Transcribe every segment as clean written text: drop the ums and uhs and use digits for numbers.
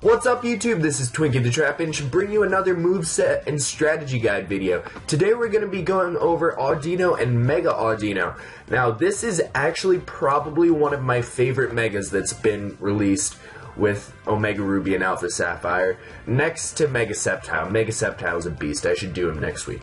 What's up YouTube, this is Twinkie the Trapinch, bring you another moveset and strategy guide video. Today we're going to be going over Audino and Mega Audino. Now this is actually probably one of my favorite Megas that's been released with Omega Ruby and Alpha Sapphire, next to Mega Sceptile. Mega Sceptile is a beast, I should do him next week.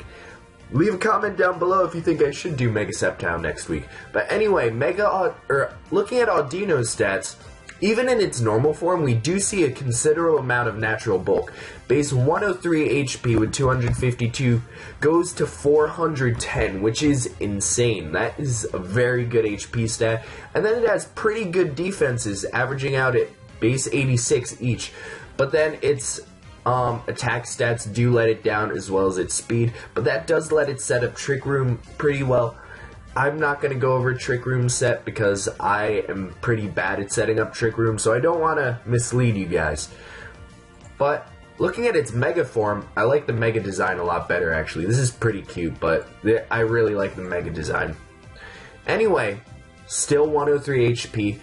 Leave a comment down below if you think I should do Mega Sceptile next week. But anyway, looking at Audino's stats, even in its normal form, we do see a considerable amount of natural bulk. Base 103 HP with 252 goes to 410, which is insane. That is a very good HP stat. And then it has pretty good defenses, averaging out at base 86 each. But then its attack stats do let it down, as well as its speed. But that does let it set up Trick Room pretty well. I'm not going to go over Trick Room set because I am pretty bad at setting up Trick Room, so I don't want to mislead you guys. But looking at its Mega form, I like the Mega design a lot better actually. This is pretty cute, but I really like the Mega design. Anyway, still 103 HP,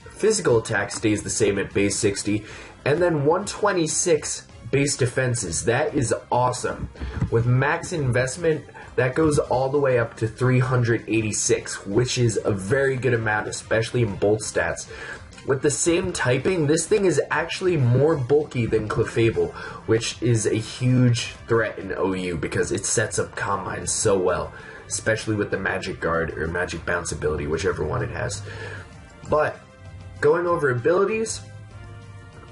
physical attack stays the same at base 60, and then 126 base defenses. That is awesome. With max investment, that goes all the way up to 386, which is a very good amount, especially in bolt stats. With the same typing, this thing is actually more bulky than Clefable, which is a huge threat in OU because it sets up Combine so well, especially with the Magic Guard or Magic Bounce ability, whichever one it has. But going over abilities,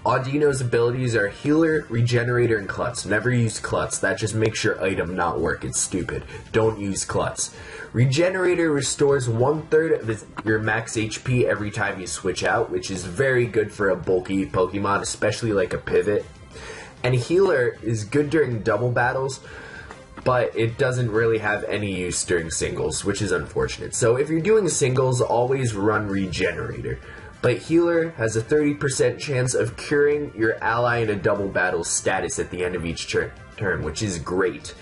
Audino's abilities are Healer, Regenerator, and Klutz. Never use Klutz. That just makes your item not work. It's stupid. Don't use Klutz. Regenerator restores 1/3 of your max HP every time you switch out, which is very good for a bulky Pokemon, especially like a Pivot. And Healer is good during double battles, but it doesn't really have any use during singles, which is unfortunate. So if you're doing singles, always run Regenerator. But Healer has a 30% chance of curing your ally in a double battle status at the end of each turn, which is great.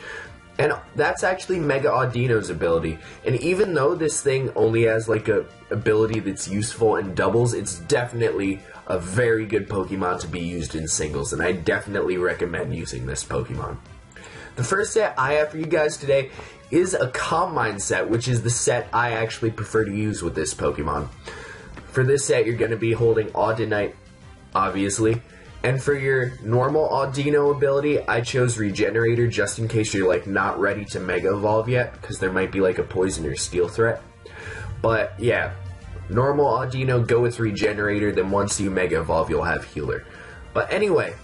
And that's actually Mega Audino's ability. And even though this thing only has like a ability that's useful in doubles, it's definitely a very good Pokemon to be used in singles, and I definitely recommend using this Pokemon. The first set I have for you guys today is a Combine set, which is the set I actually prefer to use with this Pokemon. For this set, you're going to be holding Audinite, obviously. And for your normal Audino ability, I chose Regenerator just in case you're like not ready to Mega Evolve yet, because there might be like a Poison or Steel threat. But yeah, normal Audino, go with Regenerator, then once you Mega Evolve, you'll have Healer. But anyway,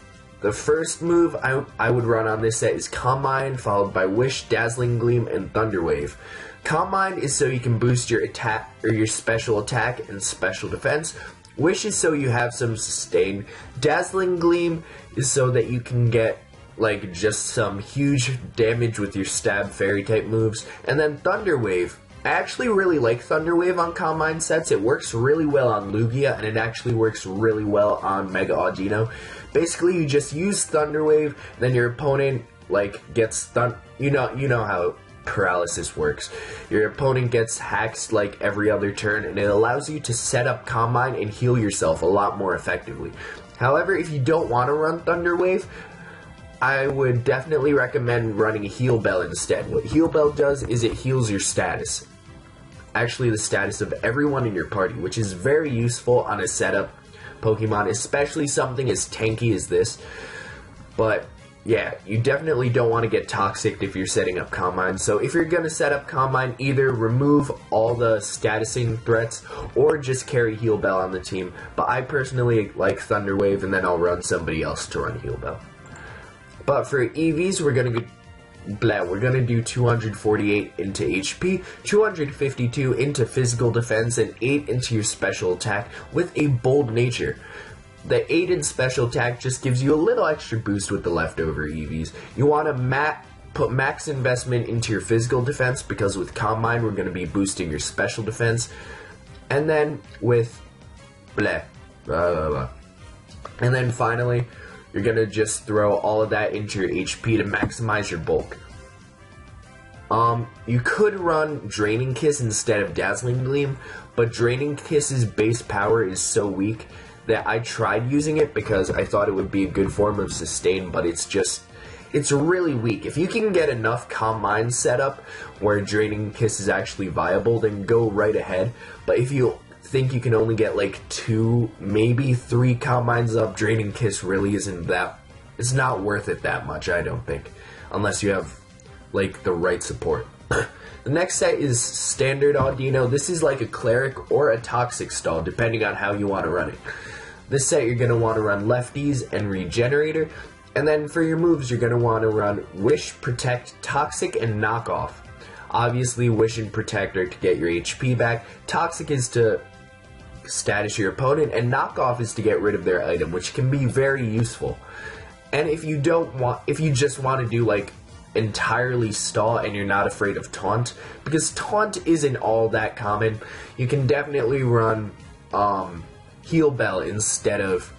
the first move I would run on this set is Combine, followed by Wish, Dazzling Gleam, and Thunder Wave. Combine is so you can boost your attack or your special attack and special defense. Wish is so you have some sustain. Dazzling Gleam is so that you can get like just some huge damage with your stab fairy type moves. And then Thunder Wave. I actually really like Thunder Wave on Combine sets. It works really well on Lugia, and it actually works really well on Mega Audino. Basically, you just use Thunder Wave, then your opponent like gets you know how paralysis works. Your opponent gets hacks like every other turn, and it allows you to set up Combine and heal yourself a lot more effectively. However, if you don't want to run Thunder Wave, I would definitely recommend running Heal Bell instead. What Heal Bell does is it heals your status. Actually, the status of everyone in your party, which is very useful on a setup Pokemon, especially something as tanky as this. But yeah, you definitely don't want to get toxic if you're setting up Combine. So if you're going to set up Combine, either remove all the statusing threats or just carry Heal Bell on the team. But I personally like Thunder Wave, and then I'll run somebody else to run Heal Bell. But for EVs, we're going to do 248 into HP, 252 into physical defense, and 8 into your special attack with a bold nature. The 8 in special attack just gives you a little extra boost with the leftover EVs. You want to put max investment into your physical defense, because with Combine we're going to be boosting your special defense. And then with and then finally, you're going to just throw all of that into your HP to maximize your bulk. You could run Draining Kiss instead of Dazzling Gleam, but Draining Kiss's base power is so weak that I tried using it because I thought it would be a good form of sustain, but it's really weak. If you can get enough Calm Mind set up where Draining Kiss is actually viable, then go right ahead. But if you think you can only get like 2, maybe 3 Calm Minds up, Draining Kiss really isn't that, it's not worth it that much, I don't think, unless you have like the right support. The next set is Standard Audino. This is like a Cleric or a Toxic stall, depending on how you want to run it. This set you're going to want to run Lefties and Regenerator, and then for your moves you're going to want to run Wish, Protect, Toxic, and Knock Off. Obviously Wish and Protect are to get your HP back, Toxic is to status your opponent, and Knock Off is to get rid of their item, which can be very useful. And if you just want to do like entirely stall and you're not afraid of Taunt, because Taunt isn't all that common, you can definitely run Heal Bell instead of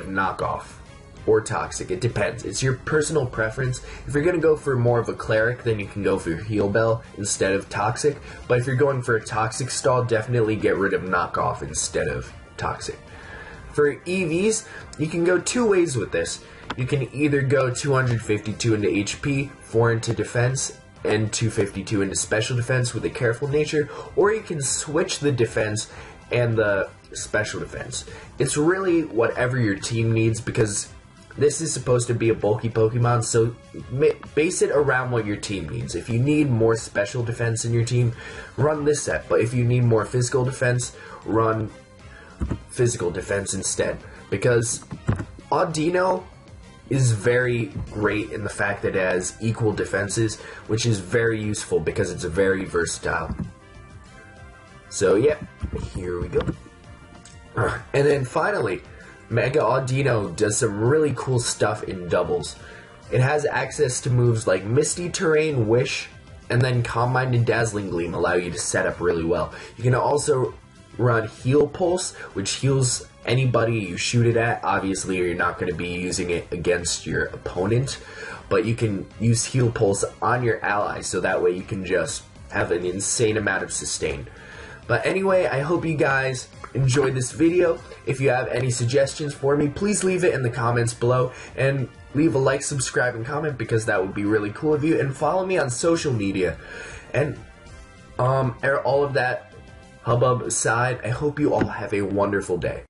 Knock Off or Toxic. It depends. It's your personal preference. If you're going to go for more of a Cleric, then you can go for Heal Bell instead of Toxic. But if you're going for a Toxic stall, definitely get rid of Knock Off instead of Toxic. For EVs, you can go 2 ways with this. You can either go 252 into HP, 4 into defense, and 252 into special defense with a careful nature, or you can switch the defense and the special defense. It's really whatever your team needs, because this is supposed to be a bulky Pokemon, so base it around what your team needs. If you need more special defense in your team, run this set, but if you need more physical defense, run physical defense instead, because Audino is very great in the fact that it has equal defenses, which is very useful because it's very versatile. So yeah, here we go. And then finally, Mega Audino does some really cool stuff in doubles. It has access to moves like Misty Terrain, Wish, and then Calm Mind and Dazzling Gleam allow you to set up really well. You can also run Heal Pulse, which heals anybody you shoot it at. Obviously, you're not going to be using it against your opponent, but you can use Heal Pulse on your ally, so that way you can just have an insane amount of sustain. But anyway, I hope you guys enjoyed this video. If you have any suggestions for me, please leave it in the comments below, and leave a like, subscribe, and comment, because that would be really cool of you, and follow me on social media. And all of that hubbub aside, I hope you all have a wonderful day.